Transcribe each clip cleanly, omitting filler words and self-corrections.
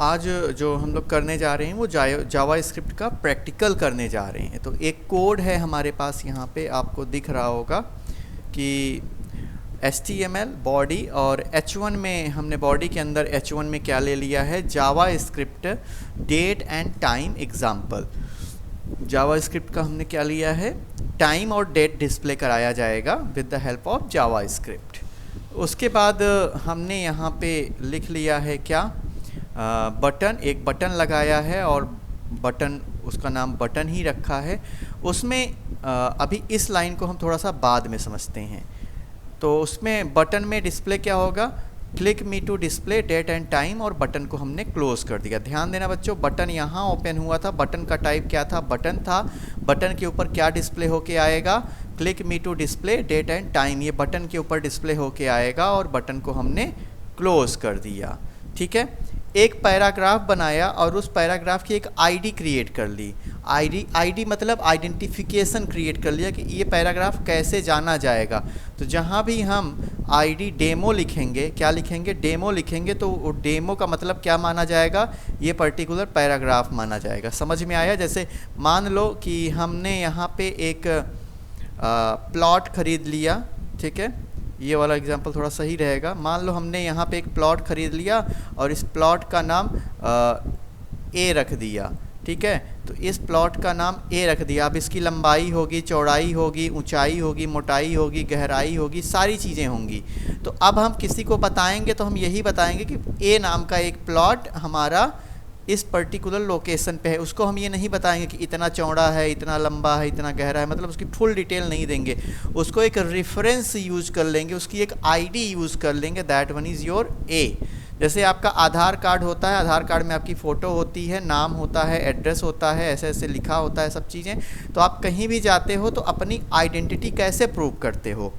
आज जो हम लोग करने जा रहे हैं वो जावा स्क्रिप्ट का प्रैक्टिकल करने जा रहे हैं। तो एक कोड है हमारे पास, यहाँ पे आपको दिख रहा होगा कि HTML बॉडी और H1 में हमने बॉडी के अंदर H1 में क्या ले लिया है, JavaScript date and time example. JavaScript का हमने क्या लिया है, टाइम और डेट डिस्प्ले कराया जाएगा with the help of Java script. उसके बाद हमने यहाँ पे लिख लिया है क्या, बटन, एक बटन लगाया है और बटन, उसका नाम बटन ही रखा है। उसमें अभी इस लाइन को हम थोड़ा सा बाद में समझते हैं। तो उसमें बटन में डिस्प्ले क्या होगा, click me to display date and time, और बटन को हमने क्लोज कर दिया। ध्यान देना बच्चों, बटन यहाँ ओपन हुआ था, बटन का टाइप क्या था, बटन था। बटन के ऊपर क्या डिस्प्ले होके आएगा, click me to display date and time, ये बटन के ऊपर डिस्प्ले होके आएगा और बटन को हमने क्लोज कर दिया। ठीक है, एक पैराग्राफ बनाया और उस पैराग्राफ की एक आईडी क्रिएट कर ली। आईडी मतलब आइडेंटिफिकेशन क्रिएट कर लिया कि ये पैराग्राफ कैसे जाना जाएगा। तो जहाँ भी हम आईडी डेमो लिखेंगे, क्या लिखेंगे, डेमो लिखेंगे, तो वो डेमो का मतलब क्या माना जाएगा, ये पर्टिकुलर पैराग्राफ माना जाएगा। समझ में आया? जैसे मान लो कि हमने यहाँ पे एक प्लॉट खरीद लिया, ठीक है, ये वाला एग्जांपल थोड़ा सही रहेगा। मान लो हमने यहाँ पे एक प्लॉट खरीद लिया और इस प्लॉट का नाम ए रख दिया। ठीक है, तो इस प्लॉट का नाम ए रख दिया। अब इसकी लंबाई होगी, चौड़ाई होगी, ऊंचाई होगी, मोटाई होगी, गहराई होगी, सारी चीज़ें होंगी। तो अब हम किसी को बताएंगे तो हम यही बताएंगे कि ए नाम का एक प्लॉट हमारा इस पर्टिकुलर लोकेशन पे है। उसको हम ये नहीं बताएंगे कि इतना चौड़ा है, इतना लंबा है, इतना गहरा है, मतलब उसकी फुल डिटेल नहीं देंगे। उसको एक रेफरेंस यूज कर लेंगे, उसकी एक आईडी यूज कर लेंगे, दैट वन इज़ योर ए। जैसे आपका आधार कार्ड होता है, आधार कार्ड में आपकी फ़ोटो होती है, नाम होता है, एड्रेस होता है, ऐसे ऐसे लिखा होता है सब चीज़ें। तो आप कहीं भी जाते हो तो अपनी आइडेंटिटी कैसे प्रूव करते हो,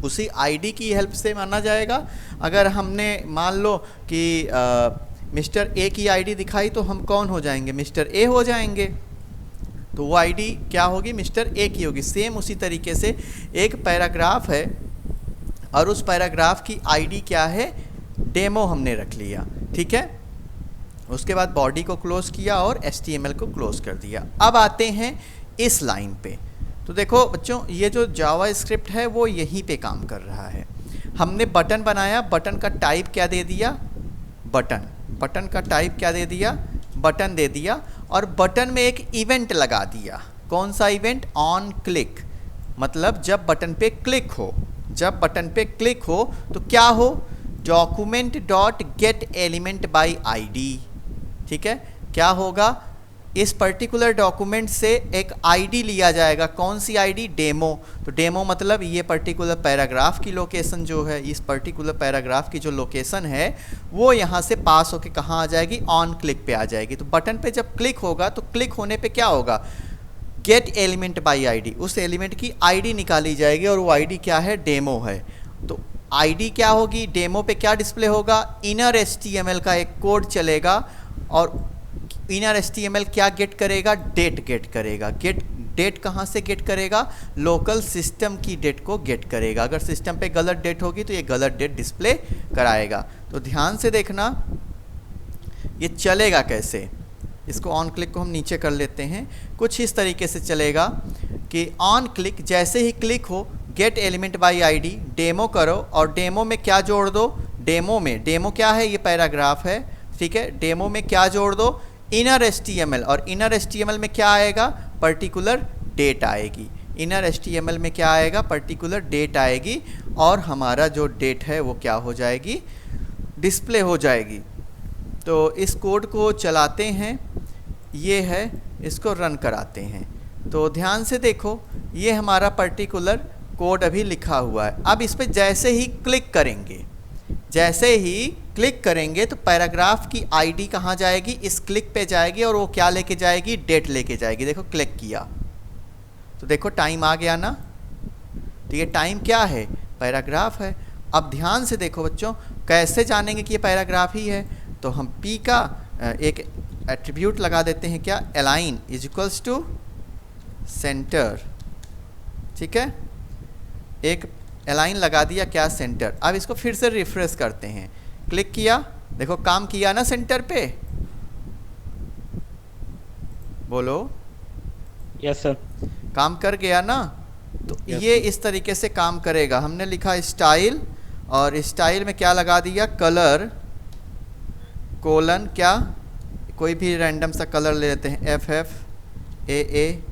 उसी आईडी की हेल्प से माना जाएगा। अगर हमने मान लो कि मिस्टर ए की आईडी दिखाई तो हम कौन हो जाएंगे, मिस्टर ए हो जाएंगे। तो वो आईडी क्या होगी, मिस्टर ए की होगी। सेम उसी तरीके से एक पैराग्राफ है और उस पैराग्राफ की आईडी क्या है, डेमो हमने रख लिया। ठीक है, उसके बाद बॉडी को क्लोज किया और HTML को क्लोज कर दिया। अब आते हैं इस लाइन पे। तो देखो बच्चों, ये जो जावा स्क्रिप्ट है वो यहीं पे काम कर रहा है। हमने बटन बनाया, बटन का टाइप क्या दे दिया, बटन। बटन का टाइप क्या दे दिया, बटन दे दिया, और बटन में एक इवेंट लगा दिया। कौन सा इवेंट, ऑन क्लिक, मतलब जब बटन पे क्लिक हो, जब बटन पे क्लिक हो तो क्या हो, document dot get element by ID. ठीक है, क्या होगा, इस पर्टिकुलर डॉक्यूमेंट से एक आईडी लिया जाएगा। कौन सी आईडी, डेमो। तो डेमो मतलब ये पर्टिकुलर पैराग्राफ की लोकेशन जो है, इस पर्टिकुलर पैराग्राफ की जो लोकेशन है वो यहाँ से पास होके कहाँ आ जाएगी, ऑन क्लिक पे आ जाएगी। तो बटन पे जब क्लिक होगा तो क्लिक होने पे क्या होगा, गेट एलिमेंट बाई आईडी, उस एलिमेंट की आईडी निकाली जाएगी और वो आईडी क्या है, डेमो है। तो आईडी क्या होगी, डेमो पे क्या डिस्प्ले होगा, इनर HTML का एक कोड चलेगा और इनर HTML क्या गेट करेगा, डेट गेट करेगा। डेट कहाँ से गेट करेगा, लोकल सिस्टम की डेट को गेट करेगा। अगर सिस्टम पे गलत डेट होगी तो ये गलत डेट डिस्प्ले कराएगा। तो ध्यान से देखना ये चलेगा कैसे। इसको ऑन क्लिक को हम नीचे कर लेते हैं। कुछ इस तरीके से चलेगा कि ऑन क्लिक, जैसे ही क्लिक हो, gate element by ID, demo करो, और डेमो में क्या जोड़ दो, डेमो में, डेमो क्या है, ये पैराग्राफ है। ठीक है, डेमो में क्या जोड़ दो, इनर HTML, और इनर HTML में क्या आएगा, पर्टिकुलर डेट आएगी। इनर HTML में क्या आएगा, पर्टिकुलर डेट आएगी, और हमारा जो डेट है वो क्या हो जाएगी, डिस्प्ले हो जाएगी। तो इस कोड को चलाते हैं, ये है, इसको रन कराते हैं। तो ध्यान से देखो, ये हमारा पर्टिकुलर कोड अभी लिखा हुआ है। अब इस पर जैसे ही क्लिक करेंगे, जैसे ही क्लिक करेंगे तो पैराग्राफ की आईडी कहाँ जाएगी, इस क्लिक पे जाएगी, और वो क्या लेके जाएगी, डेट लेके जाएगी। देखो क्लिक किया तो देखो टाइम आ गया ना। तो ये टाइम क्या है, पैराग्राफ है। अब ध्यान से देखो बच्चों, कैसे जानेंगे कि ये पैराग्राफ ही है। तो हम P का एक एट्रीब्यूट लगा देते हैं, क्या, align is equals to centre. ठीक है, एक अलाइन लगा दिया, क्या, सेंटर। अब इसको फिर से रिफ्रेश करते हैं, क्लिक किया देखो काम किया ना सेंटर पे, बोलो। Yes sir. काम कर गया ना। तो यस ये सर। इस तरीके से काम करेगा। हमने लिखा स्टाइल, और स्टाइल में क्या लगा दिया, कलर कोलन क्या, कोई भी रैंडम सा कलर ले लेते हैं, एफ एफ ए ए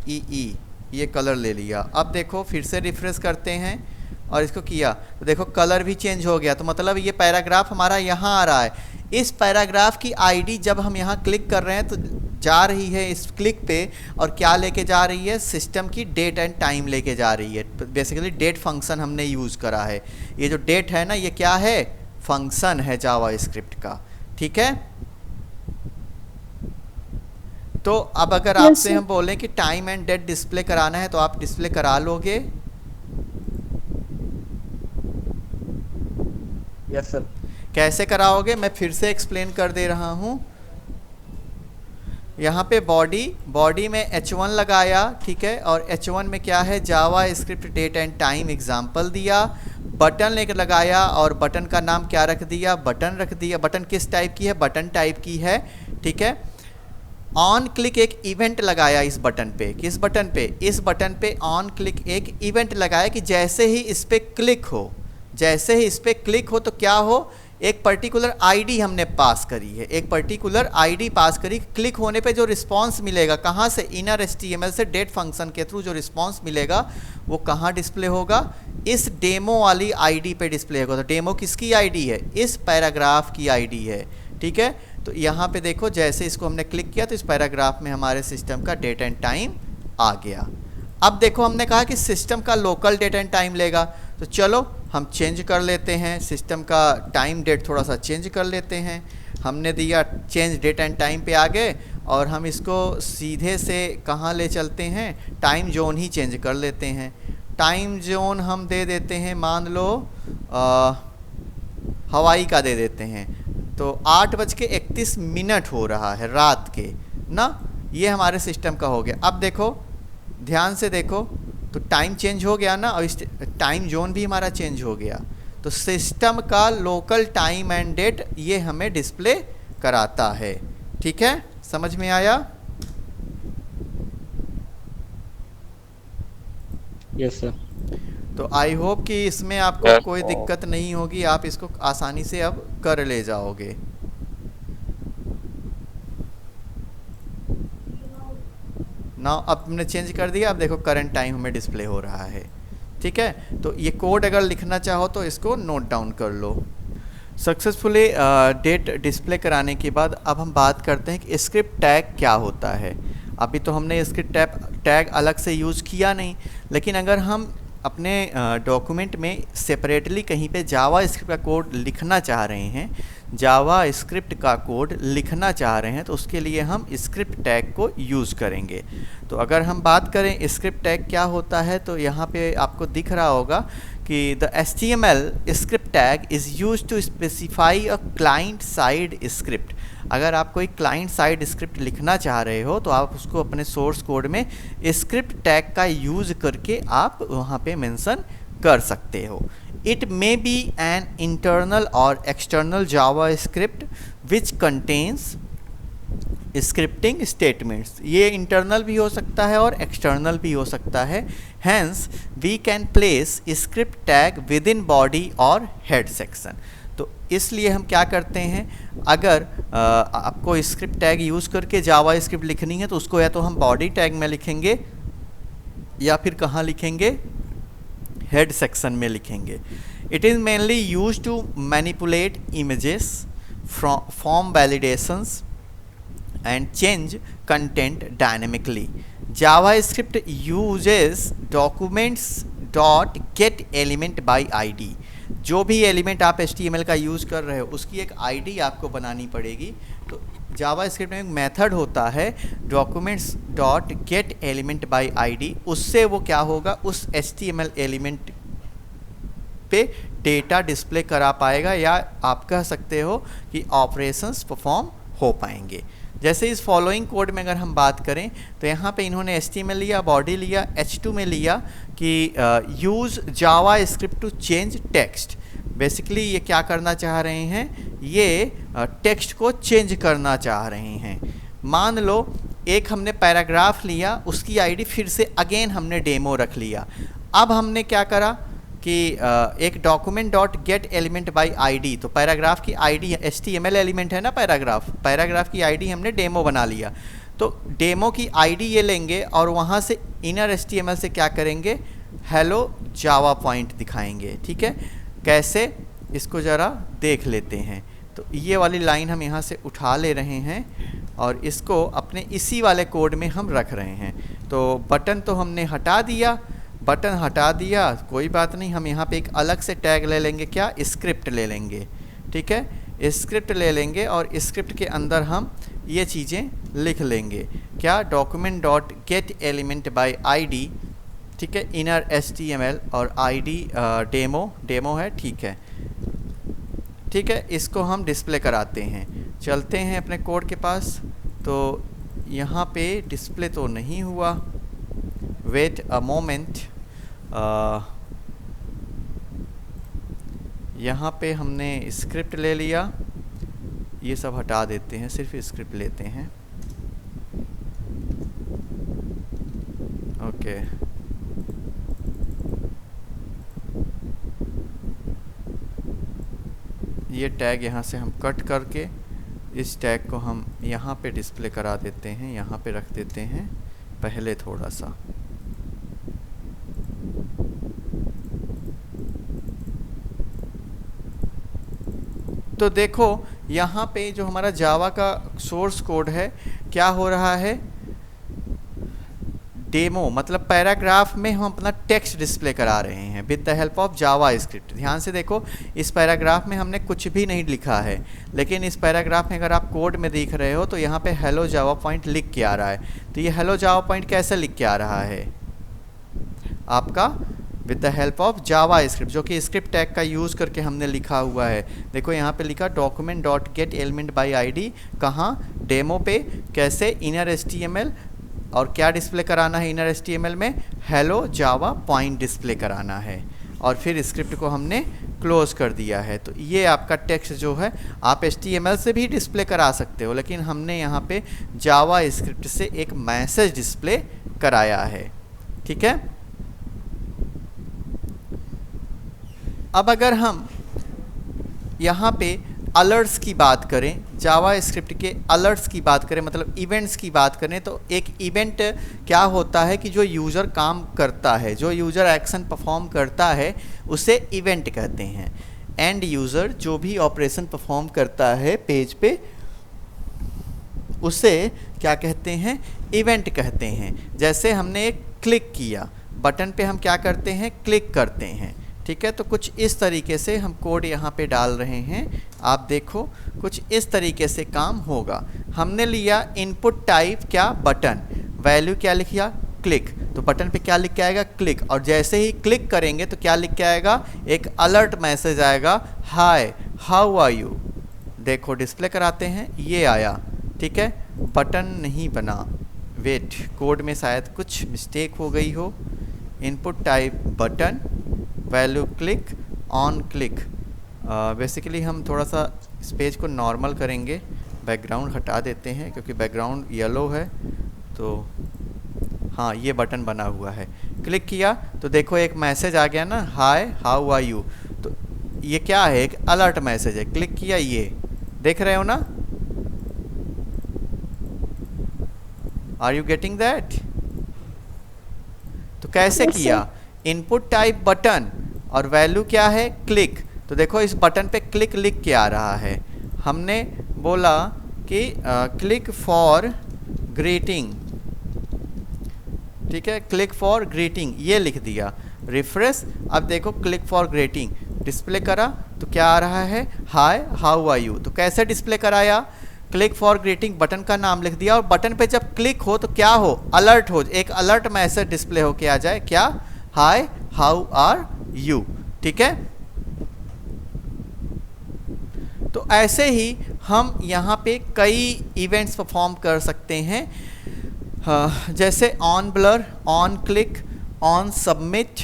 ई ई, ये कलर ले लिया। अब देखो फिर से रिफ्रेश करते हैं और इसको किया तो देखो कलर भी चेंज हो गया। तो मतलब ये पैराग्राफ हमारा यहाँ आ रहा है। इस पैराग्राफ की आईडी जब हम यहाँ क्लिक कर रहे हैं तो जा रही है इस क्लिक पे, और क्या लेके जा रही है, सिस्टम की डेट एंड टाइम लेके जा रही है। बेसिकली डेट फंक्शन हमने यूज़ करा है। ये जो डेट है ना, ये क्या है, फंक्शन है जावा स्क्रिप्ट का। ठीक है। तो अब अगर यस आपसे सर। हम बोलें कि टाइम एंड डेट डिस्प्ले कराना है तो आप डिस्प्ले करा लोगे? Yes sir. कैसे कराओगे, मैं फिर से एक्सप्लेन कर दे रहा हूँ। यहाँ पे बॉडी में H1 लगाया, ठीक है, और H1 में क्या है, JavaScript date and time example दिया। बटन लेकर लगाया और बटन का नाम क्या रख दिया, बटन रख दिया। बटन किस टाइप की है, बटन टाइप की है। ठीक है। ऑन क्लिक एक इवेंट लगाया इस बटन पे। किस बटन पे, इस बटन पे ऑन क्लिक एक इवेंट लगाया कि जैसे ही इस पे क्लिक हो, जैसे ही इस पे क्लिक हो तो क्या हो, एक पर्टिकुलर आईडी हमने पास करी है, एक पर्टिकुलर आईडी पास करी। क्लिक होने पे जो रिस्पांस मिलेगा, कहाँ से, इनर एचटीएमएल से डेट फंक्शन के थ्रू जो रिस्पांस मिलेगा वो कहाँ डिस्प्ले होगा, इस डेमो वाली आईडी पे डिस्प्ले होगा। तो डेमो किसकी आईडी है, इस पैराग्राफ की आईडी है। ठीक है। तो यहाँ पे देखो जैसे इसको हमने क्लिक किया तो इस पैराग्राफ में हमारे सिस्टम का डेट एंड टाइम आ गया। अब देखो हमने कहा कि सिस्टम का लोकल डेट एंड टाइम लेगा, तो चलो हम चेंज कर लेते हैं, सिस्टम का टाइम डेट थोड़ा सा चेंज कर लेते हैं। हमने दिया चेंज डेट एंड टाइम पे आ गए, और हम इसको सीधे से कहाँ ले चलते हैं, टाइम जोन ही चेंज कर लेते हैं। टाइम जोन हम दे देते हैं, मान लो हवाई का दे देते हैं। तो 8:31 हो रहा है रात के ना, ये हमारे सिस्टम का हो गया। अब देखो ध्यान से देखो, तो टाइम चेंज हो गया ना, और इस टाइम जोन भी हमारा चेंज हो गया। तो सिस्टम का लोकल टाइम एंड डेट ये हमें डिस्प्ले कराता है। ठीक है, समझ में आया? Yes sir. तो आई होप कि इसमें आपको कोई दिक्कत नहीं होगी, आप इसको आसानी से अब कर ले जाओगे। ना अब हमने चेंज कर दिया, अब देखो करंट टाइम हमें डिस्प्ले हो रहा है। ठीक है। तो ये कोड अगर लिखना चाहो तो इसको नोट डाउन कर लो। सक्सेसफुली डेट डिस्प्ले कराने के बाद अब हम बात करते हैं कि स्क्रिप्ट टैग क्या होता है। अभी तो हमने स्क्रिप्ट टैग अलग से यूज़ किया नहीं, लेकिन अगर हम अपने डॉक्यूमेंट में सेपरेटली कहीं पे जावा स्क्रिप्ट का कोड लिखना चाह रहे हैं, जावा स्क्रिप्ट का कोड लिखना चाह रहे हैं, तो उसके लिए हम स्क्रिप्ट टैग को यूज़ करेंगे। तो अगर हम बात करें स्क्रिप्ट टैग क्या होता है, तो यहाँ पे आपको दिख रहा होगा कि the HTML script tag is use to specify a client side script. अगर आप कोई क्लाइंट साइड स्क्रिप्ट लिखना चाह रहे हो तो आप उसको अपने सोर्स कोड में स्क्रिप्ट टैग का यूज़ करके आप वहाँ पे मेंशन कर सकते हो। It may be an internal or external JavaScript which contains scripting statements। ये internal भी हो सकता है और external भी हो सकता है। Hence, we can place script tag within body or head section। तो इसलिए हम क्या करते हैं, अगर आपको स्क्रिप्ट टैग यूज़ करके जावा स्क्रिप्ट लिखनी है तो उसको या तो हम बॉडी टैग में लिखेंगे या फिर कहाँ लिखेंगे, हेड सेक्शन में लिखेंगे। It is mainly use to manipulate images, form validations and change content dynamically. JavaScript uses documents dot get element by ID. जो भी एलिमेंट आप HTML का यूज़ कर रहे हो उसकी एक आईडी आपको बनानी पड़ेगी। तो जावा स्क्रिप्ट में एक मेथड होता है documents dot get element by ID, उससे वो क्या होगा, उस HTML एलिमेंट पे डेटा डिस्प्ले करा पाएगा, या आप कह सकते हो कि ऑपरेशंस परफॉर्म हो पाएंगे। जैसे इस फॉलोइंग कोड में अगर हम बात करें तो यहाँ पे इन्होंने HTML लिया, बॉडी लिया, H2 में लिया कि use JavaScript to change text. Basically ये क्या करना चाह रहे हैं, ये टेक्स्ट को चेंज करना चाह रहे हैं। मान लो एक हमने पैराग्राफ लिया, उसकी आईडी फिर से अगेन हमने डेमो रख लिया। अब हमने क्या करा कि एक document dot get element by ID, तो पैराग्राफ की आईडी HTML एलिमेंट है ना, पैराग्राफ की आईडी हमने डेमो बना लिया। तो डेमो की आईडी ये लेंगे और वहाँ से इनर HTML से क्या करेंगे, हेलो जावा पॉइंट दिखाएंगे। ठीक है, कैसे, इसको ज़रा देख लेते हैं। तो ये वाली लाइन हम यहाँ से उठा ले रहे हैं और इसको अपने इसी वाले कोड में हम रख रहे हैं। तो बटन तो हमने हटा दिया, कोई बात नहीं, हम यहाँ पे एक अलग से टैग ले लेंगे, क्या, स्क्रिप्ट ले लेंगे। ठीक है, स्क्रिप्ट ले लेंगे और स्क्रिप्ट के अंदर हम ये चीज़ें लिख लेंगे, क्या, document dot get element by ID. ठीक है, इनर HTML और आईडी डेमो है। ठीक है, इसको हम डिस्प्ले कराते हैं। चलते हैं अपने कोड के पास। तो यहाँ पे डिस्प्ले तो नहीं हुआ, वेट अ मोमेंट। यहाँ पे हमने स्क्रिप्ट ले लिया, ये सब हटा देते हैं, सिर्फ स्क्रिप्ट लेते हैं। ओके, ये टैग यहाँ से हम कट करके इस टैग को हम यहाँ पे डिस्प्ले करा देते हैं, यहाँ पे रख देते हैं पहले थोड़ा सा। तो देखो यहाँ पे जो हमारा जावा का सोर्स कोड है, क्या हो रहा है, डेमो मतलब पैराग्राफ में हम अपना टेक्स्ट डिस्प्ले करा रहे हैं with the help of Java script. ध्यान से देखो, इस पैराग्राफ में हमने कुछ भी नहीं लिखा है, लेकिन इस पैराग्राफ में अगर आप कोड में देख रहे हो तो यहाँ पे हेलो जावा पॉइंट लिख के आ रहा है। तो ये हेलो जावा पॉइंट कैसे लिख के आ रहा है आपका, with the help of Java script, जो कि स्क्रिप्ट टैग का यूज़ करके हमने लिखा हुआ है। देखो यहाँ पे लिखा document dot get element by ID, कहाँ, डेमो पे। कैसे, इनर HTML, और क्या डिस्प्ले कराना है इनर HTML में, हेलो जावा पॉइंट डिस्प्ले कराना है। और फिर स्क्रिप्ट को हमने क्लोज कर दिया है। तो ये आपका टेक्स्ट जो है आप HTML से भी डिस्प्ले करा सकते हो, लेकिन हमने यहाँ पे जावा स्क्रिप्ट से एक मैसेज डिस्प्ले कराया है। ठीक है, अब अगर हम यहाँ पे अलर्ट्स की बात करें, जावा स्क्रिप्ट के अलर्ट्स की बात करें, मतलब इवेंट्स की बात करें, तो एक इवेंट क्या होता है कि जो यूज़र काम करता है, जो यूज़र एक्शन परफॉर्म करता है, उसे इवेंट कहते हैं। एंड यूज़र जो भी ऑपरेशन परफॉर्म करता है पेज पे, उसे क्या कहते हैं, इवेंट कहते हैं। जैसे हमने एक क्लिक किया, बटन पे हम क्या करते हैं, क्लिक करते हैं। ठीक है, तो कुछ इस तरीके से हम कोड यहाँ पे डाल रहे हैं। आप देखो कुछ इस तरीके से काम होगा। हमने लिया इनपुट टाइप, क्या, बटन, वैल्यू क्या लिखा, क्लिक। तो बटन पे क्या लिख के आएगा, क्लिक। और जैसे ही क्लिक करेंगे तो क्या लिख के आएगा, एक अलर्ट मैसेज आएगा, हाय हाउ आर यू। देखो डिस्प्ले कराते हैं, ये आया। ठीक है, बटन नहीं बना, वेट, कोड में शायद कुछ मिस्टेक हो गई हो। Input type button, value click, on click. Basically हम थोड़ा सा इस पेज को नॉर्मल करेंगे, बैकग्राउंड हटा देते हैं क्योंकि बैकग्राउंड येलो है। तो हाँ, ये बटन बना हुआ है। क्लिक किया तो देखो एक मैसेज आ गया ना, हाय हाउ आर यू। तो ये क्या है, एक अलर्ट मैसेज है। क्लिक किया, ये देख रहे हो ना, आर यू गेटिंग दैट। तो कैसे किया, इनपुट टाइप बटन और वैल्यू क्या है, क्लिक। तो देखो इस बटन पे क्लिक लिख के आ रहा है। हमने बोला कि क्लिक फॉर ग्रीटिंग। ठीक है, क्लिक फॉर ग्रीटिंग ये लिख दिया, रिफ्रेश। अब देखो क्लिक फॉर ग्रीटिंग डिस्प्ले करा तो क्या आ रहा है, हाय हाउ आर यू। तो कैसे डिस्प्ले कराया, क्लिक फॉर ग्रीटिंग, बटन का नाम लिख दिया और बटन पे जब क्लिक हो तो क्या हो, अलर्ट हो, एक अलर्ट मैसेज डिस्प्ले होके आ जाए, क्या, हाय हाउ आर यू। ठीक है, तो ऐसे ही हम यहाँ पे कई इवेंट्स परफॉर्म कर सकते हैं। जैसे on blur, on click, on submit,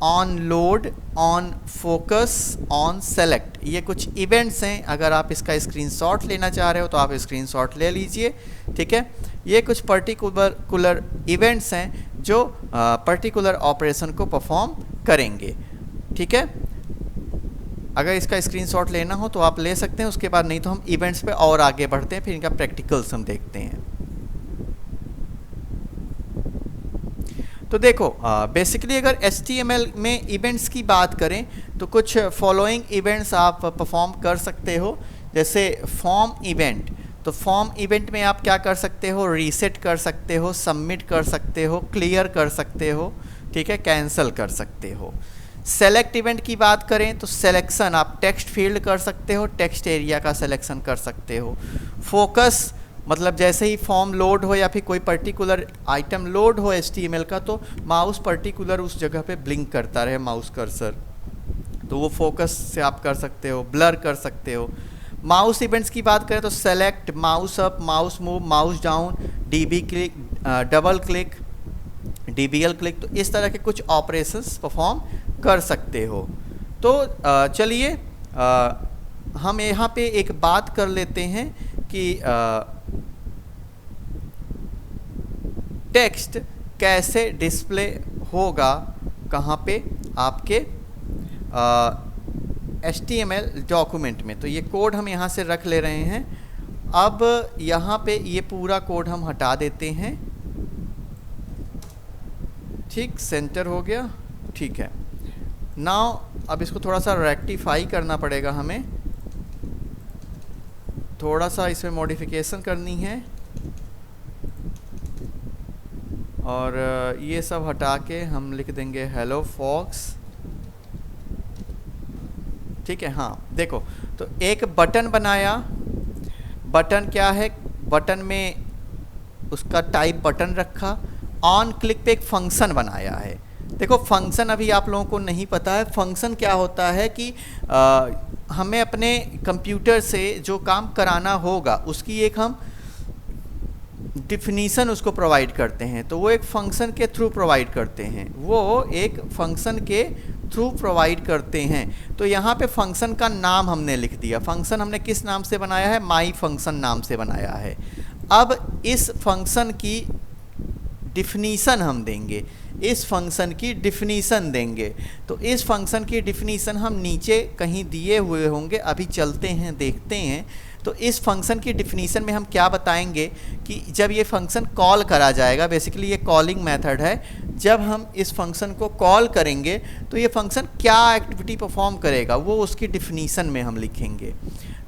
on load, on focus on select, ये कुछ इवेंट्स हैं। अगर आप इसका स्क्रीनशॉट लेना चाह रहे हो तो आप स्क्रीनशॉट ले लीजिए, ठीक है। ये कुछ पर्टिकुलर इवेंट्स हैं जो पर्टिकुलर ऑपरेशन को परफॉर्म करेंगे, ठीक है। अगर इसका स्क्रीनशॉट लेना हो तो आप ले सकते हैं, उसके बाद नहीं तो हम इवेंट्स पे और आगे बढ़ते हैं, फिर इनका प्रैक्टिकल्स हम देखते हैं। तो देखो बेसिकली अगर HTML में इवेंट्स की बात करें तो कुछ फॉलोइंग इवेंट्स आप परफॉर्म कर सकते हो। जैसे फॉर्म इवेंट, तो फॉर्म इवेंट में आप क्या कर सकते हो, रीसेट कर सकते हो, सबमिट कर सकते हो, क्लियर कर सकते हो, ठीक है, कैंसिल कर सकते हो। सेलेक्ट इवेंट की बात करें तो सिलेक्शन, आप टेक्स्ट फील्ड कर सकते हो, टेक्स्ट एरिया का सिलेक्शन कर सकते हो। फोकस मतलब जैसे ही फॉर्म लोड हो या फिर कोई पर्टिकुलर आइटम लोड हो HTML का, तो माउस पर्टिकुलर उस जगह पे ब्लिंक करता रहे माउस कर्सर, तो वो फोकस से आप कर सकते हो। ब्लर कर सकते हो। माउस इवेंट्स की बात करें तो select, mouse up, mouse move, mouse down, DB click, double click, DBL click, तो इस तरह के कुछ ऑपरेशंस परफॉर्म कर सकते हो। तो चलिए हम यहाँ पे एक बात कर लेते हैं कि टेक्स्ट कैसे डिस्प्ले होगा कहाँ पे, आपके HTML डॉक्यूमेंट में। तो ये कोड हम यहाँ से रख ले रहे हैं। अब यहाँ पे ये पूरा कोड हम हटा देते हैं, ठीक, सेंटर हो गया, ठीक है। नाउ अब इसको थोड़ा सा रेक्टिफाई करना पड़ेगा हमें, थोड़ा सा इसमें मॉडिफिकेशन करनी है, और ये सब हटा के हम लिख देंगे हेलो फॉक्स, ठीक है। हाँ देखो, तो एक बटन बनाया, बटन क्या है, बटन में उसका टाइप बटन रखा, ऑन क्लिक पे एक फंक्शन बनाया है। देखो फंक्शन अभी आप लोगों को नहीं पता है, फंक्शन क्या होता है कि हमें अपने कंप्यूटर से जो काम कराना होगा उसकी एक हम डिफिनीसन उसको प्रोवाइड करते हैं, तो वो एक फंक्शन के थ्रू प्रोवाइड करते हैं, वो एक फंक्शन के थ्रू प्रोवाइड करते हैं। तो यहाँ पे फंक्शन का नाम हमने लिख दिया। फंक्शन हमने किस नाम से बनाया है, माई फंक्शन नाम से बनाया है। अब इस फंक्शन की डिफिनीसन हम देंगे, इस फंक्शन की डिफिनीसन देंगे। तो इस फंक्शन की डिफिनीसन हम नीचे कहीं दिए हुए होंगे, अभी चलते हैं देखते हैं। तो इस फंक्शन की डिफिनीसन में हम क्या बताएंगे कि जब ये फंक्शन कॉल करा जाएगा, बेसिकली ये कॉलिंग मेथड है, जब हम इस फंक्शन को कॉल करेंगे तो ये फंक्शन क्या एक्टिविटी परफॉर्म करेगा वो उसकी डिफिनीसन में हम लिखेंगे।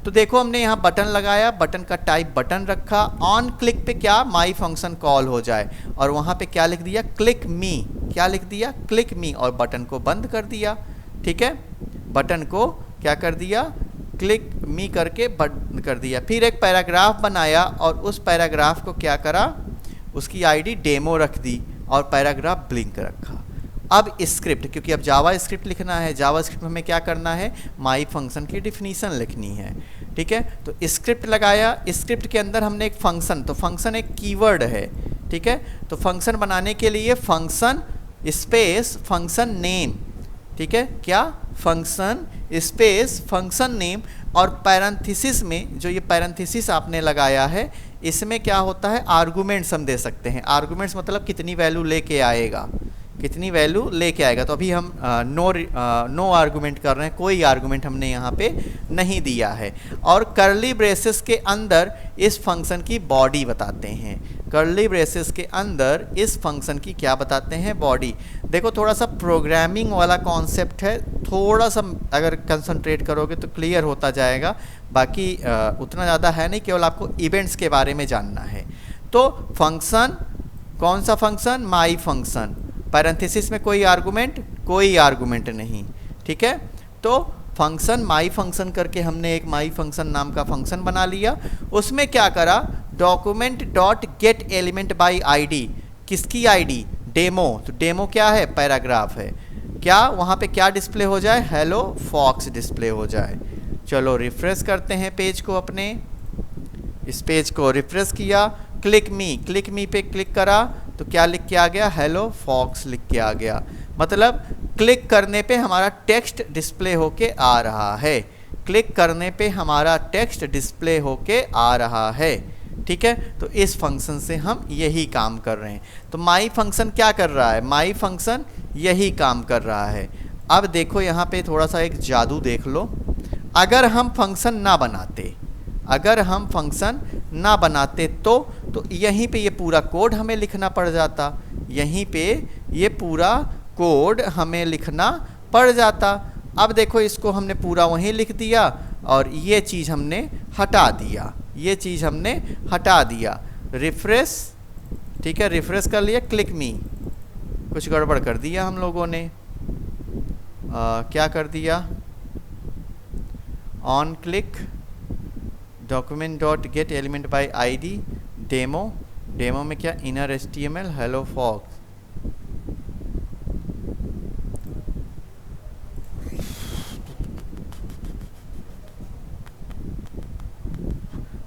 तो देखो हमने यहाँ बटन लगाया, बटन का टाइप बटन रखा, ऑन क्लिक पे क्या माई फंक्शन कॉल हो जाए, और वहाँ पे क्या लिख दिया, क्लिक मी, क्या लिख दिया, क्लिक मी, और बटन को बंद कर दिया, ठीक है। बटन को क्या कर दिया, क्लिक मी करके बंद कर दिया। फिर एक पैराग्राफ बनाया और उस पैराग्राफ को क्या करा, उसकी ID डेमो रख दी और पैराग्राफ ब्लिंक रखा। अब स्क्रिप्ट, क्योंकि अब जावा स्क्रिप्ट लिखना है, जावा स्क्रिप्ट में हमें क्या करना है, माई फंक्शन की डिफिनीसन लिखनी है, ठीक है। तो स्क्रिप्ट लगाया, स्क्रिप्ट के अंदर हमने एक फंक्शन, तो फंक्शन एक कीवर्ड है, ठीक है। तो फंक्शन बनाने के लिए फंक्शन स्पेस फंक्शन नेम, ठीक है, क्या, फंक्शन स्पेस फंक्शन नेम, और पैरेंथेसिस में जो ये पैरेंथेसिस आपने लगाया है इसमें क्या होता है, आर्गुमेंट्स हम दे सकते हैं। आर्गुमेंट्स मतलब कितनी वैल्यू लेके आएगा, कितनी वैल्यू लेके आएगा। तो अभी हम नो आर्गुमेंट कर रहे हैं, कोई आर्गुमेंट हमने यहाँ पे नहीं दिया है। और कर्ली ब्रेसेस के अंदर इस फंक्शन की बॉडी बताते हैं, कर्ली ब्रेसेस के अंदर इस फंक्शन की क्या बताते हैं, बॉडी। देखो थोड़ा सा प्रोग्रामिंग वाला कॉन्सेप्ट है, थोड़ा सा अगर कंसंट्रेट करोगे तो क्लियर होता जाएगा, बाकी उतना ज़्यादा है नहीं, केवल आपको इवेंट्स के बारे में जानना है। तो फंक्शन, कौन सा फंक्शन, माई फंक्शन, पैरेंथेसिस में कोई आर्गुमेंट नहीं, ठीक है। तो फंक्शन माई फंक्शन करके हमने एक माई फंक्शन नाम का फंक्शन बना लिया। उसमें क्या करा, document dot get element by ID, किसकी ID, डेमो। तो डेमो क्या है, पैराग्राफ है, क्या वहाँ पे क्या डिस्प्ले हो जाए, हेलो फॉक्स डिस्प्ले हो जाए। चलो रिफ्रेश करते हैं पेज को अपने, इस पेज को रिफ्रेश किया, क्लिक मी पे क्लिक करा तो क्या लिख के आ गया, हेलो फॉक्स लिख के आ गया। मतलब क्लिक करने पे हमारा टेक्स्ट डिस्प्ले होके आ रहा है, क्लिक करने पे हमारा टेक्स्ट डिस्प्ले होके आ रहा है। ठीक है, तो इस फंक्शन से हम यही काम कर रहे हैं। तो माई फंक्शन क्या कर रहा है, माई फंक्शन यही काम कर रहा है। अब देखो यहाँ पे थोड़ा सा एक जादू देख लो, अगर हम फंक्शन ना बनाते, अगर हम फंक्शन ना बनाते तो यहीं पे ये पूरा कोड हमें लिखना पड़ जाता, यहीं पे ये पूरा कोड हमें लिखना पड़ जाता। अब देखो इसको हमने पूरा वहीं लिख दिया और ये चीज़ हमने हटा दिया, ये चीज़ हमने हटा दिया। रिफ्रेश, ठीक है, रिफ्रेश कर लिया, क्लिक मी, कुछ गड़बड़ कर दिया हम लोगों ने। क्या कर दिया, on click document dot get element by ID demo, demo में क्या इनर एचटीएमएल हेलो फॉक्स,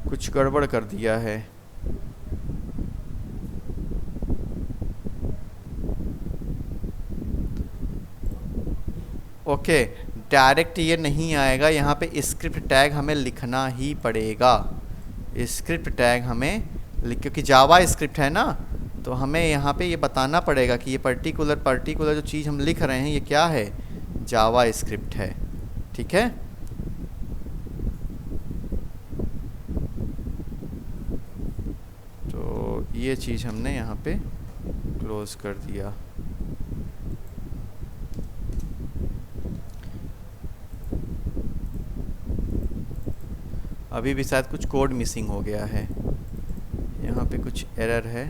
कुछ गड़बड़ कर दिया है। ओके, डायरेक्ट ये नहीं आएगा, यहाँ पे स्क्रिप्ट टैग हमें लिखना ही पड़ेगा, स्क्रिप्ट टैग हमें क्योंकि जावा स्क्रिप्ट है ना, तो हमें यहाँ पे ये बताना पड़ेगा कि ये पर्टिकुलर जो चीज़ हम लिख रहे हैं ये क्या है, जावा स्क्रिप्ट है। ठीक है, तो ये चीज़ हमने यहाँ पे क्लोज कर दिया। अभी भी शायद कुछ कोड मिसिंग हो गया है, यहाँ पे कुछ एरर है,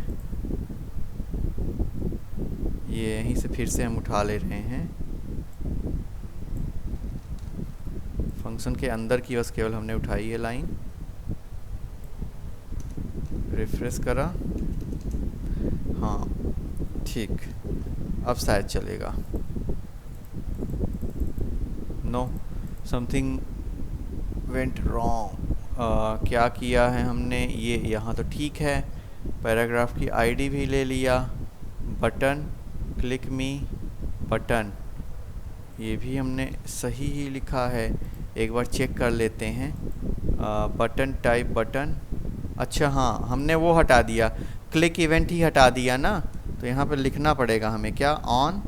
ये यहीं से फिर से हम उठा ले रहे हैं। फंक्शन के अंदर की बस केवल हमने उठाई है लाइन, रिफ्रेश करा, हाँ ठीक, अब शायद चलेगा। No, something went wrong. क्या किया है हमने, ये यहाँ तो ठीक है, पैराग्राफ की आईडी भी ले लिया, बटन क्लिक मी बटन ये भी हमने सही ही लिखा है, एक बार चेक कर लेते हैं। बटन टाइप बटन, अच्छा हाँ हमने वो हटा दिया, क्लिक इवेंट ही हटा दिया ना, तो यहाँ पर लिखना पड़ेगा हमें क्या, ऑन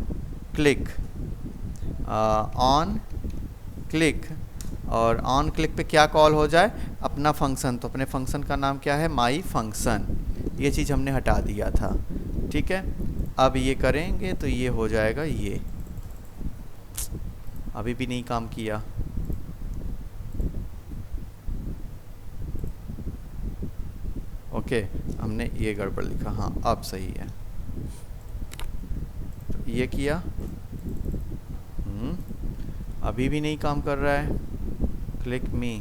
क्लिक, ऑन क्लिक, और ऑन क्लिक पे क्या कॉल हो जाए, अपना फंक्शन, तो अपने फंक्शन का नाम क्या है, माई फंक्शन, ये चीज़ हमने हटा दिया था। ठीक है, अब ये करेंगे तो ये हो जाएगा, ये अभी भी नहीं काम किया। ओके, हमने ये गड़बड़ लिखा, हाँ अब सही है, तो ये किया, अभी भी नहीं काम कर रहा है, क्लिक मी,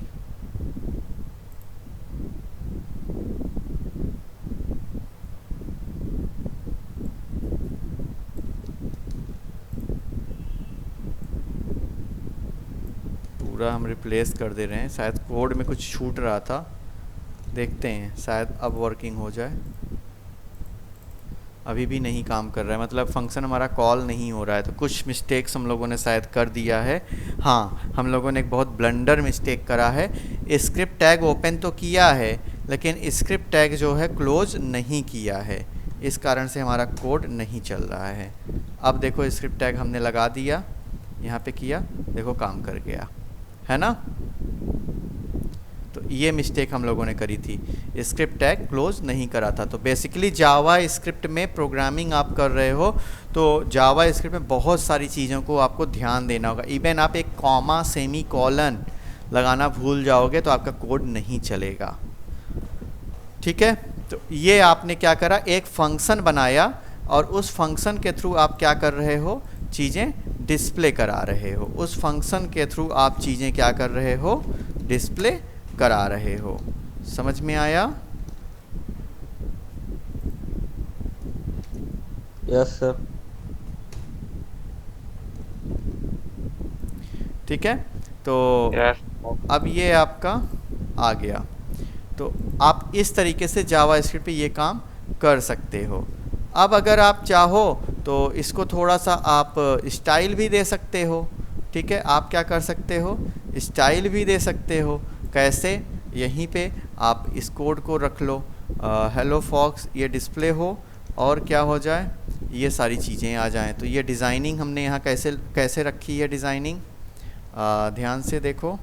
पूरा हम रिप्लेस कर दे रहे हैं, शायद कोड में कुछ छूट रहा था, देखते हैं शायद अब वर्किंग हो जाए। अभी भी नहीं काम कर रहा है, मतलब फंक्शन हमारा कॉल नहीं हो रहा है, तो कुछ मिस्टेक्स हम लोगों ने शायद कर दिया है। हाँ, हम लोगों ने एक बहुत ब्लंडर मिस्टेक करा है, स्क्रिप्ट टैग ओपन तो किया है लेकिन स्क्रिप्ट टैग जो है क्लोज नहीं किया है, इस कारण से हमारा कोड नहीं चल रहा है। अब देखो स्क्रिप्ट टैग हमने लगा दिया, यहाँ पे किया, देखो काम कर गया, है ना। तो ये मिस्टेक हम लोगों ने करी थी, स्क्रिप्ट टैग क्लोज नहीं करा था। तो बेसिकली जावा स्क्रिप्ट में प्रोग्रामिंग आप कर रहे हो तो जावा स्क्रिप्ट में बहुत सारी चीज़ों को आपको ध्यान देना होगा। इवन आप एक कॉमा सेमी कॉलन लगाना भूल जाओगे तो आपका कोड नहीं चलेगा। ठीक है, तो ये आपने क्या करा, एक फंक्शन बनाया और उस फंक्शन के थ्रू आप क्या कर रहे हो, चीज़ें डिस्प्ले करा रहे हो। उस फंक्शन के थ्रू आप चीज़ें क्या कर रहे हो, डिस्प्ले करा रहे हो। समझ में आया? Yes sir. ठीक है, तो यस। अब ये आपका आ गया। तो आप इस तरीके से जावा स्क्रिप्ट पे ये काम कर सकते हो। अब अगर आप चाहो तो इसको थोड़ा सा आप स्टाइल भी दे सकते हो। ठीक है, आप क्या कर सकते हो, स्टाइल भी दे सकते हो। कैसे, यहीं पे आप इस कोड को रख लो, हेलो फॉक्स ये डिस्प्ले हो और क्या हो जाए, ये सारी चीज़ें आ जाएं। तो ये डिज़ाइनिंग हमने यहाँ कैसे कैसे रखी है डिज़ाइनिंग, ध्यान से देखो।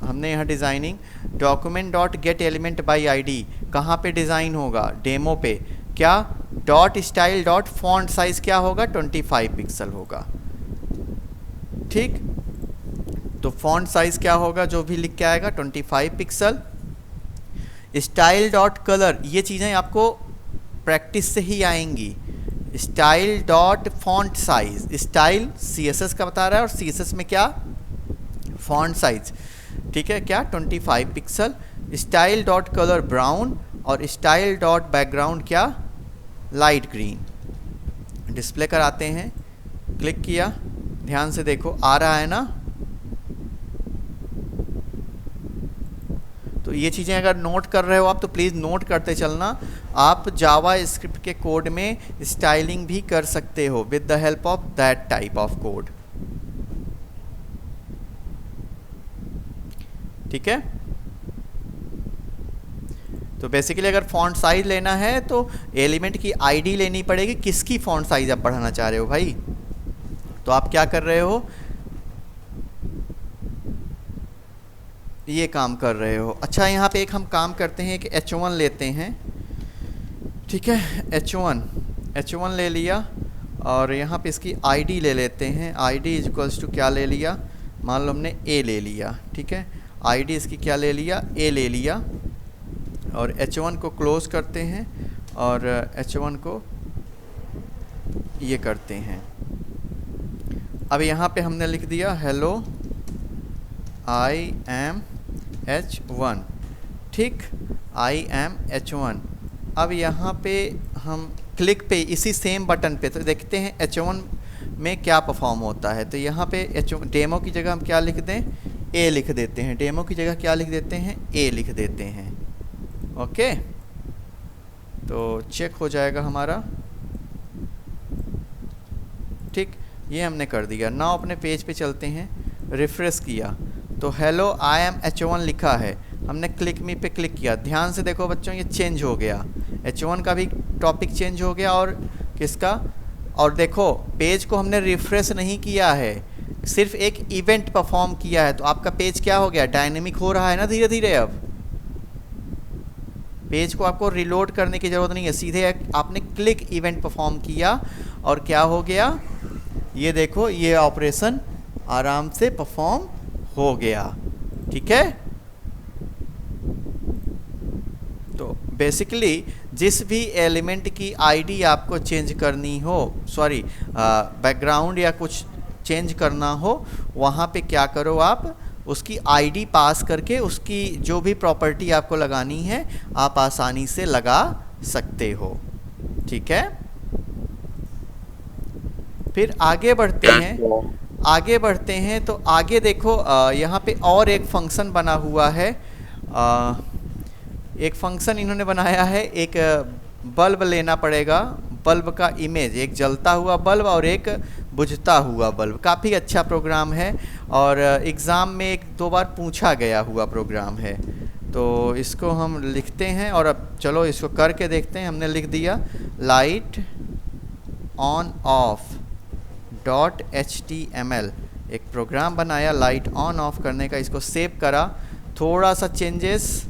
हमने यहाँ designing document dot get element by ID कहाँ पे डिज़ाइन होगा, डेमो पे। क्या, dot style dot font size क्या होगा, 25 पिक्सल होगा। ठीक, तो फॉन्ट साइज़ क्या होगा, जो भी लिख के आएगा 25 पिक्सल। स्टाइल डॉट कलर, ये चीज़ें आपको प्रैक्टिस से ही आएंगी। Style dot font size, style CSS का बता रहा है और CSS में क्या, फॉन्ट साइज। ठीक है, क्या 25 pixel. Style dot colour brown और स्टाइल डॉट बैकग्राउंड क्या, लाइट ग्रीन। डिस्प्ले कराते हैं, क्लिक किया, ध्यान से देखो आ रहा है ना। तो ये चीज़ें अगर नोट कर रहे हो आप तो प्लीज़ नोट करते चलना। आप जावा स्क्रिप्ट के कोड में स्टाइलिंग भी कर सकते हो with the help of that type of code. ठीक है, तो बेसिकली अगर फॉन्ट साइज लेना है तो एलिमेंट की आईडी लेनी पड़ेगी, किसकी फॉन्ट साइज आप बढ़ाना चाह रहे हो भाई। तो आप क्या कर रहे हो, ये काम कर रहे हो। अच्छा, यहाँ पे एक हम काम करते हैं कि H1 लेते हैं। ठीक है, H1 ले लिया और यहाँ पे इसकी आईडी ले लेते हैं। आईडी इज इक्वल्स टू क्या ले लिया, मान लो हमने A ले लिया। ठीक है, आईडी इसकी क्या ले लिया, A ले लिया और H1 को क्लोज करते हैं और H1 को ये करते हैं। अब यहाँ पे हमने लिख दिया हेलो आई एम H1। ठीक, आई एम H1। अब यहाँ पे हम क्लिक पे इसी सेम बटन पे तो देखते हैं H1 में क्या परफॉर्म होता है। तो यहाँ पे डेमो की जगह हम क्या लिख दें, A लिख देते हैं। डेमो की जगह क्या लिख देते हैं, A लिख देते हैं। ओके, तो चेक हो जाएगा हमारा। ठीक, ये हमने कर दिया। नाउ अपने पेज पे चलते हैं, रिफ्रेश किया तो हेलो आई एम H1 लिखा है। हमने क्लिक मी पे क्लिक किया, ध्यान से देखो बच्चों ये चेंज हो गया, H1 का भी टॉपिक चेंज हो गया और किसका, और देखो पेज को हमने रिफ्रेश नहीं किया है, सिर्फ एक इवेंट परफॉर्म किया है। तो आपका पेज क्या हो गया, डायनेमिक हो रहा है ना धीरे धीरे। अब पेज को आपको रिलोड करने की ज़रूरत नहीं है, सीधे आपने क्लिक इवेंट परफॉर्म किया और क्या हो गया, ये देखो ये ऑपरेशन आराम से परफॉर्म हो गया। ठीक है, तो बेसिकली जिस भी एलिमेंट की आईडी आपको चेंज करनी हो, सॉरी बैकग्राउंड या कुछ चेंज करना हो, वहाँ पे क्या करो आप उसकी आईडी पास करके उसकी जो भी प्रॉपर्टी आपको लगानी है आप आसानी से लगा सकते हो। ठीक है, फिर आगे बढ़ते हैं तो आगे देखो यहाँ पे और एक फंक्शन बना हुआ है। एक फंक्शन इन्होंने बनाया है, एक बल्ब लेना पड़ेगा, बल्ब का इमेज, एक जलता हुआ बल्ब और एक बुझता हुआ बल्ब। काफ़ी अच्छा प्रोग्राम है और एग्ज़ाम में एक दो बार पूछा गया हुआ प्रोग्राम है। तो इसको हम लिखते हैं और अब चलो इसको करके देखते हैं। हमने लिख दिया लाइट ऑन ऑफ .html, एक प्रोग्राम बनाया लाइट ऑन ऑफ करने का, इसको सेव करा। थोड़ा सा चेंजेस,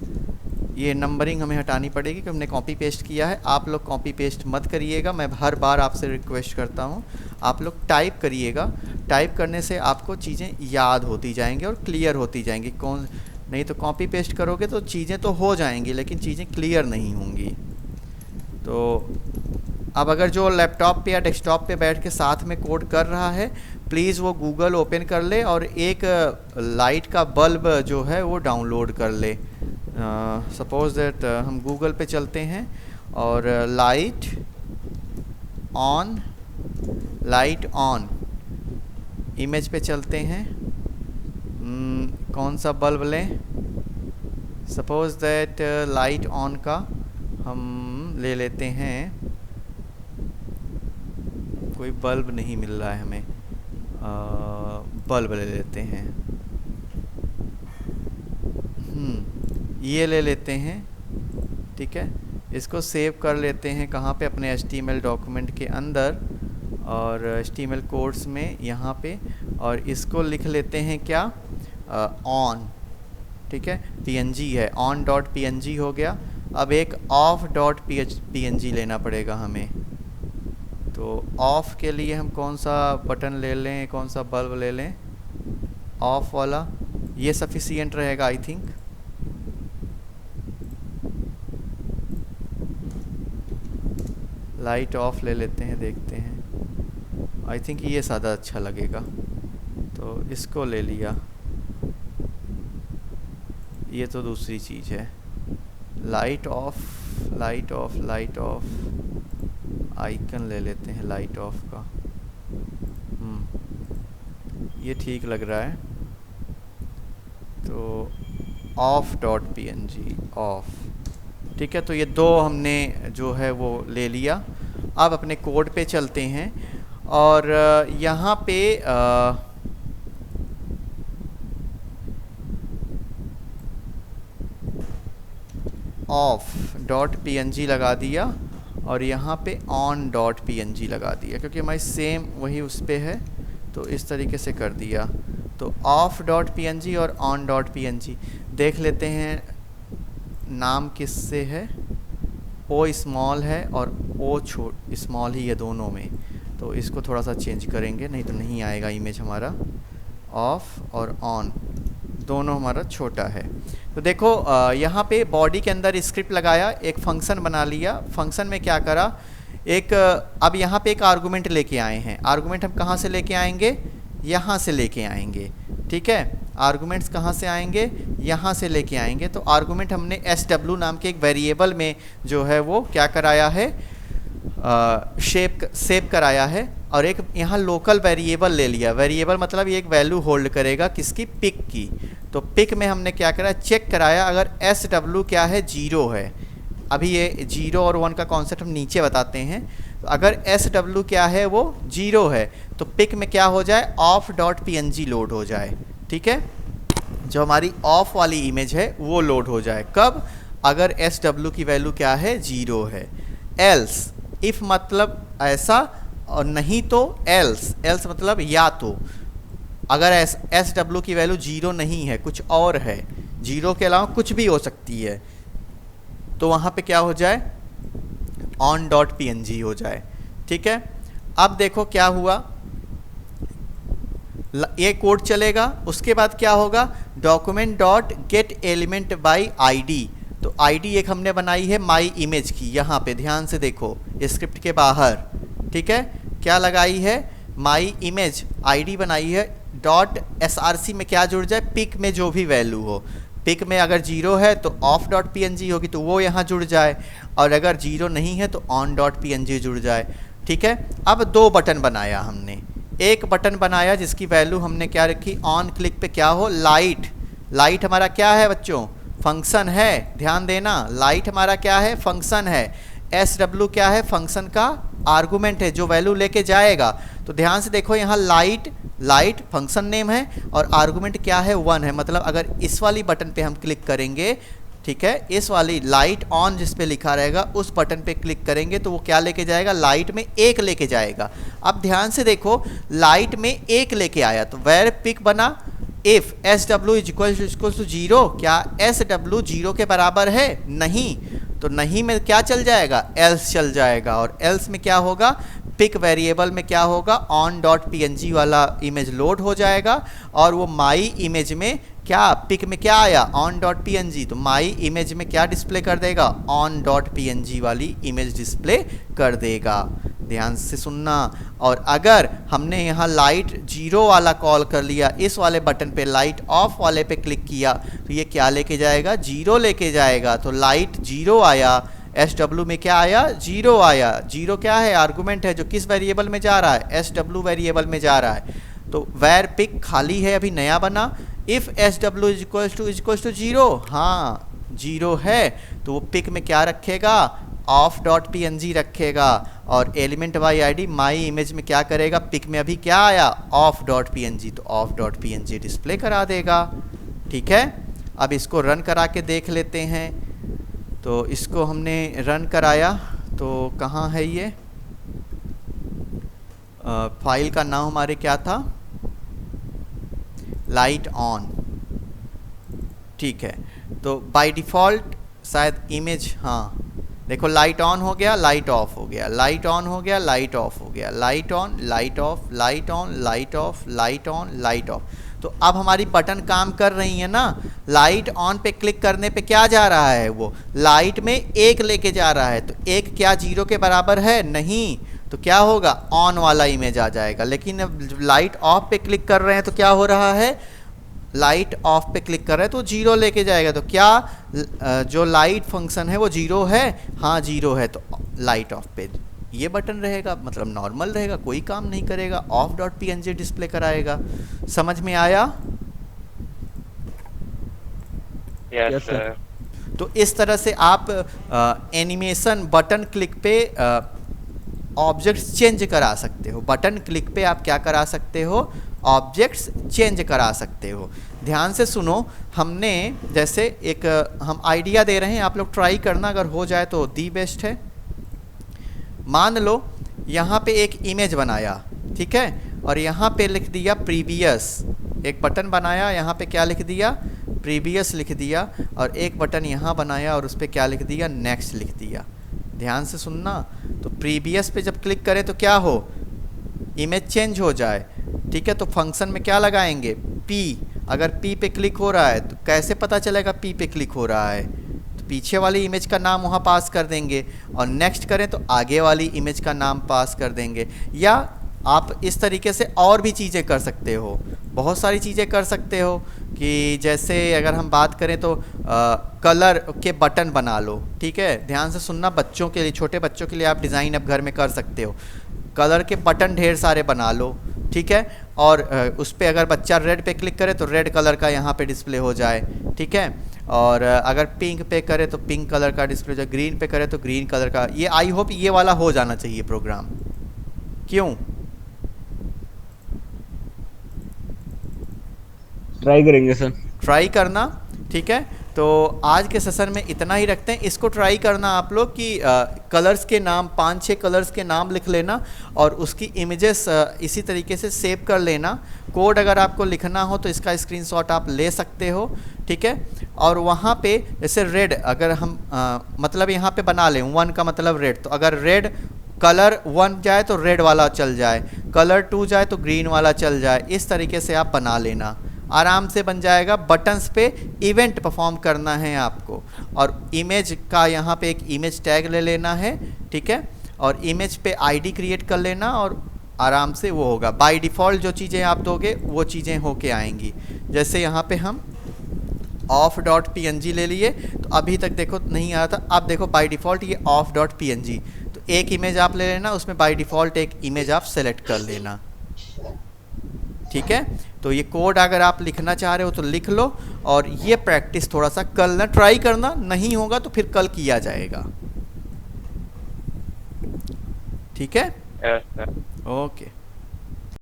ये नंबरिंग हमें हटानी पड़ेगी क्योंकि हमने कॉपी पेस्ट किया है। आप लोग कॉपी पेस्ट मत करिएगा, मैं हर बार आपसे रिक्वेस्ट करता हूँ, आप लोग टाइप करिएगा। टाइप करने से आपको चीज़ें याद होती जाएंगी और क्लियर होती जाएंगी। नहीं तो कॉपी पेस्ट करोगे तो चीज़ें तो हो जाएंगी लेकिन चीज़ें क्लियर नहीं होंगी। तो अब अगर जो लैपटॉप पे या डेस्कटॉप पे बैठ के साथ में कोड कर रहा है, प्लीज़ वो गूगल ओपन कर ले और एक लाइट का बल्ब जो है वो डाउनलोड कर ले। सपोज दैट हम गूगल पे चलते हैं और लाइट ऑन इमेज पे चलते हैं। कौन सा बल्ब लें, सपोज दैट लाइट ऑन का हम ले लेते हैं कोई बल्ब नहीं मिल रहा है हमें, बल्ब ले लेते हैं। ये ले लेते हैं, ठीक है। इसको सेव कर लेते हैं कहाँ पे, अपने HTML डॉक्यूमेंट के अंदर, और HTML कोड्स में यहाँ पे, और इसको लिख लेते हैं क्या, ऑन, ठीक है। PNG है, on.png हो गया। अब एक off.png लेना पड़ेगा हमें। तो ऑफ के लिए हम कौन सा बटन ले लें, कौन सा बल्ब ले लें, ऑफ वाला, ये सफिशिएंट रहेगा आई थिंक। लाइट ऑफ ले लेते हैं, देखते हैं, आई थिंक ये ज़्यादा अच्छा लगेगा, तो इसको ले लिया। ये तो दूसरी चीज़ है, light of, light of, light of, icon ले लेते हैं लाइट ऑफ का। ये ठीक लग रहा है। तो off.png, ऑफ, ठीक है। तो ये दो हमने जो है वो ले लिया। अब अपने कोड पे चलते हैं, और यहाँ पे off.png लगा दिया, और यहाँ पे on.png लगा दिया, क्योंकि हमारी सेम वही उस पे है, तो इस तरीके से कर दिया। तो off.png और on.png देख लेते हैं नाम किससे है, ओ स्मॉल है और ओ स्मॉल ही है दोनों में, तो इसको थोड़ा सा चेंज करेंगे, नहीं तो नहीं आएगा इमेज हमारा। ऑफ और ऑन दोनों हमारा छोटा है। तो देखो यहाँ पे बॉडी के अंदर स्क्रिप्ट लगाया, एक फंक्शन बना लिया। फंक्शन में क्या करा, एक अब यहाँ पे एक आर्गुमेंट लेके आए हैं। आर्गुमेंट हम कहाँ से लेके आएंगे, यहाँ से लेके आएंगे, ठीक है। आर्गुमेंट्स कहाँ से आएंगे, यहाँ से लेके आएंगे। तो आर्गुमेंट हमने SW नाम के एक वेरिएबल में जो है वो क्या कराया है, सेव कराया है, और एक यहाँ लोकल वेरिएबल ले लिया। वेरिएबल मतलब ये एक वैल्यू होल्ड करेगा किसकी, पिक की। तो पिक में हमने क्या करा, चेक कराया अगर SW क्या है, 0 है। अभी ये 0 और 1 का कॉन्सेप्ट हम नीचे बताते हैं। तो अगर SW क्या है, वो 0 है, तो पिक में क्या हो जाए, off.png लोड हो जाए, ठीक है। जो हमारी ऑफ वाली इमेज है वो लोड हो जाए, कब, अगर SW की वैल्यू क्या है, 0 है। एल्स, इफ़ मतलब ऐसा, और नहीं तो एल्स, एल्स मतलब या तो, अगर SW की वैल्यू 0 नहीं है, कुछ और है, 0 के अलावा कुछ भी हो सकती है, तो वहाँ पे क्या हो जाए, on.png हो जाए, ठीक है। अब देखो क्या हुआ, ये कोड चलेगा। उसके बाद क्या होगा, document dot get element by ID। तो ID एक हमने बनाई है माई इमेज की, यहाँ पे ध्यान से देखो स्क्रिप्ट के बाहर, ठीक है। क्या लगाई है, माई इमेज ID बनाई है। डॉट SRC में क्या जुड़ जाए, पिक में जो भी वैल्यू हो। पिक में अगर 0 है तो off.png होगी, तो वो यहाँ जुड़ जाए, और अगर 0 नहीं है तो on.png जुड़ जाए, ठीक है। अब दो बटन बनाया हमने, एक बटन बनाया जिसकी वैल्यू हमने क्या रखी, ऑन क्लिक पे क्या हो, लाइट। लाइट हमारा क्या है बच्चों, फंक्शन है, ध्यान देना, लाइट हमारा क्या है, फंक्शन है। SW क्या है, फंक्शन का आर्गुमेंट है जो वैल्यू लेके जाएगा। तो ध्यान से देखो यहाँ लाइट, लाइट फंक्शन नेम है, और आर्गुमेंट क्या है, 1 है। मतलब अगर इस वाली बटन पे हम क्लिक करेंगे, ठीक है, इस वाली लाइट ऑन जिस पे लिखा रहेगा उस बटन पे क्लिक करेंगे तो वो क्या लेके जाएगा, लाइट में 1 लेके जाएगा। अब ध्यान से देखो, लाइट में 1 लेके आया, तो वेर पिक बना, if SW is equal to 0, क्या SW 0 के बराबर है, नहीं, तो नहीं में क्या चल जाएगा, एल्स चल जाएगा। और एल्स में क्या होगा, पिक वेरिएबल में क्या होगा, on.png वाला इमेज लोड हो जाएगा, और वो माई इमेज में क्या, पिक में क्या आया, on.png, तो माई इमेज में क्या डिस्प्ले कर देगा, on.png वाली इमेज डिस्प्ले कर देगा। ध्यान से सुनना। और अगर हमने यहाँ लाइट 0 वाला कॉल कर लिया, इस वाले बटन पे लाइट ऑफ वाले पे क्लिक किया, तो ये क्या लेके जाएगा, 0 लेके जाएगा। तो लाइट 0 आया, SW में क्या आया, 0 आया। 0 क्या है, आर्गुमेंट है जो किस वेरिएबल में जा रहा है, SW वेरिएबल में जा रहा है। तो वेर पिक खाली है, अभी नया बना, if SW is equal to 0, हाँ 0 है, तो वो पिक में क्या रखेगा, off.png रखेगा। और element by ID my image में क्या करेगा, पिक में अभी क्या आया ऑफ डॉट पी तो ऑफ डॉट पी डिस्प्ले करा देगा। ठीक है, अब इसको रन करा के देख लेते हैं। तो इसको हमने रन कराया, तो कहाँ है ये फाइल का नाम हमारे क्या था, लाइट ऑन। ठीक है, तो बाय डिफ़ॉल्ट शायद इमेज, हाँ देखो लाइट ऑन हो गया, लाइट ऑफ हो गया, लाइट ऑन हो गया, लाइट ऑफ हो गया, light on, light of, light on, light of, light on, light of. तो अब हमारी बटन काम कर रही है ना। लाइट ऑन पे क्लिक करने पे क्या जा रहा है, वो लाइट में 1 लेके जा रहा है। तो 1 क्या 0 के बराबर है, नहीं, तो क्या होगा, ऑन वाला इमेज आ जाएगा। लेकिन अब लाइट ऑफ पे क्लिक कर रहे हैं तो क्या हो रहा है, लाइट ऑफ पे क्लिक कर रहे हैं तो 0 लेके जाएगा। तो क्या जो लाइट फंक्शन है वो 0 है, हाँ 0 है, तो लाइट ऑफ पे ये बटन रहेगा, मतलब नॉर्मल रहेगा, कोई काम नहीं करेगा, ऑफ डॉट पी डिस्प्ले कराएगा। समझ में आया? Yes, sir. तो इस तरह से आप एनिमेशन बटन क्लिक पे ऑब्जेक्ट्स चेंज करा सकते हो। बटन क्लिक पे आप क्या करा सकते हो, ऑब्जेक्ट्स चेंज करा सकते हो। ध्यान से सुनो, हमने जैसे एक हम आइडिया दे रहे हैं, आप लोग ट्राई करना, अगर हो जाए तो दी बेस्ट है। मान लो यहाँ पे एक इमेज बनाया, ठीक है, और यहाँ पे लिख दिया प्रीवियस। एक बटन बनाया, यहाँ पे क्या लिख दिया, प्रीवियस लिख दिया, और एक बटन यहाँ बनाया और उस पर क्या लिख दिया, नेक्स्ट लिख दिया। ध्यान से सुनना, तो प्रीवियस पे जब क्लिक करें तो क्या हो, इमेज चेंज हो जाए। ठीक है, तो फंक्शन में क्या लगाएंगे, पी। अगर पी पे क्लिक हो रहा है तो कैसे पता चलेगा पी पे क्लिक हो रहा है, तो पीछे वाली इमेज का नाम वहाँ पास कर देंगे, और नेक्स्ट करें तो आगे वाली इमेज का नाम पास कर देंगे। या आप इस तरीके से और भी चीज़ें कर सकते हो, बहुत सारी चीज़ें कर सकते हो, कि जैसे अगर हम बात करें तो कलर के बटन बना लो। ठीक है, ध्यान से सुनना, बच्चों के लिए, छोटे बच्चों के लिए आप डिज़ाइन अब घर में कर सकते हो। कलर के बटन ढेर सारे बना लो, ठीक है, और उस पर अगर बच्चा रेड पे क्लिक करे तो रेड कलर का यहाँ पे डिस्प्ले हो जाए। ठीक है, और अगर पिंक पे करे तो पिंक कलर का डिस्प्ले हो जाए, ग्रीन पे करे तो ग्रीन कलर का। ये आई होप ये वाला हो जाना चाहिए प्रोग्राम। क्यों? ट्राई करेंगे सर। ट्राई करना, ठीक है। तो आज के सेशन में इतना ही रखते हैं। इसको ट्राई करना आप लोग कि कलर्स के नाम, 5-6 कलर्स के नाम लिख लेना और उसकी इमेजेस इसी तरीके से सेव कर लेना। कोड अगर आपको लिखना हो तो इसका स्क्रीनशॉट आप ले सकते हो, ठीक है। और वहाँ पे जैसे रेड, अगर हम मतलब यहाँ पे बना लें 1 का मतलब रेड, तो अगर रेड कलर 1 जाए तो रेड वाला चल जाए, कलर 2 जाए तो ग्रीन वाला चल जाए। इस तरीके से आप बना लेना, आराम से बन जाएगा। बटन्स पे इवेंट परफॉर्म करना है आपको, और इमेज का यहाँ पे एक इमेज टैग ले लेना है, ठीक है, और इमेज पे आईडी क्रिएट कर लेना और आराम से वो होगा। बाय डिफ़ॉल्ट जो चीज़ें आप दोगे वो चीज़ें होके आएंगी। जैसे यहाँ पे हम ऑफ डॉट पी ले लिए, तो अभी तक देखो नहीं आ रहा था, अब देखो बाय डिफ़ॉल्ट ये ऑफ डॉट पी। तो एक इमेज आप ले लेना, उसमें बाय डिफ़ॉल्ट एक इमेज आप सेलेक्ट कर लेना, ठीक है। तो ये कोड अगर आप लिखना चाह रहे हो तो लिख लो, और ये प्रैक्टिस थोड़ा सा कल ना ट्राई करना, नहीं होगा तो फिर कल किया जाएगा, ठीक है। Yes, sir. ओके।